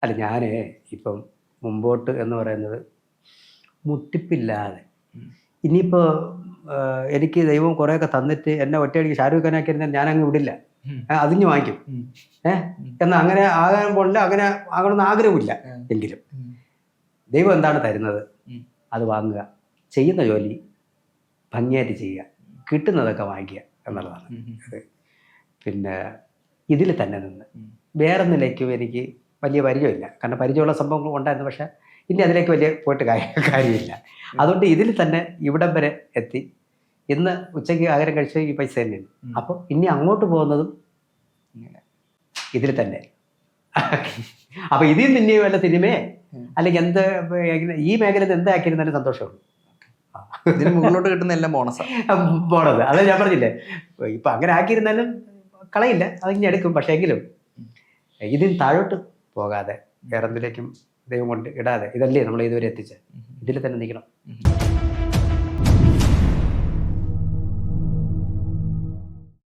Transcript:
അല്ല ഞാൻ ഇപ്പം മുമ്പോട്ട് എന്ന് പറയുന്നത് മുട്ടിപ്പില്ലാതെ ഇനിയിപ്പോൾ എനിക്ക് ദൈവം കുറേയൊക്കെ തന്നിട്ട് എന്നെ ഒറ്റയടിക്ക് ഷാരൂഖ് ഖാനാക്കിയിരുന്നാൽ ഞാനങ്ങ് വിടില്ല, അതിഞ്ഞ് വാങ്ങിക്കും. എന്നാൽ അങ്ങനെ ആകാൻ പോലില്ല, അങ്ങനെ ആകണമെന്ന് ആഗ്രഹമില്ല. എങ്കിലും ദൈവം എന്താണ് തരുന്നത് അത് വാങ്ങുക, ചെയ്യുന്ന ജോലി ഭംഗിയായിട്ട് ചെയ്യുക, കിട്ടുന്നതൊക്കെ വാങ്ങിക്കുക എന്നുള്ളതാണ്. പിന്നെ ഇതിൽ തന്നെ നിന്ന് വേറൊന്നിലേക്കും എനിക്ക് വലിയ പരിചയമില്ല. കാരണം പരിചയമുള്ള സംഭവങ്ങൾ ഉണ്ടായിരുന്നു, പക്ഷേ ഇനി അതിലേക്ക് വലിയ പോയിട്ട് കാര്യമില്ല. അതുകൊണ്ട് ഇതിൽ തന്നെ ഇവിടം വരെ എത്തി. ഇന്ന് ഉച്ചയ്ക്ക് ആഹാരം കഴിച്ച ഈ പൈസ തന്നെയാണ്. അപ്പോൾ ഇനി അങ്ങോട്ട് പോകുന്നതും ഇതിൽ തന്നെ. അപ്പോൾ ഇതിൽ നിന്ന് ഇനി വല്ല സിനിമയെ അല്ലെങ്കിൽ എന്ത് ഈ മേഖലയിൽ എന്താക്കിയിരുന്നാലും സന്തോഷമുള്ളൂ. ഇതിന് മുകളിലോട്ട് കിട്ടുന്ന എല്ലാം ബോണസ്. അത് ഞാൻ പറഞ്ഞില്ലേ, ഇപ്പം അങ്ങനെ ആക്കിയിരുന്നാലും കളയില്ല, അതിങ്ങനെ എടുക്കും. പക്ഷേ എങ്കിലും ഇതിന് താഴോട്ട് പോകാതെ വേറെന്തിലേക്കും ദൈവം കൊണ്ട് ഇടാതെ, ഇതല്ലേ നമ്മൾ ഇതുവരെ എത്തിച്ച്, ഇതിൽ തന്നെ നിൽക്കണം.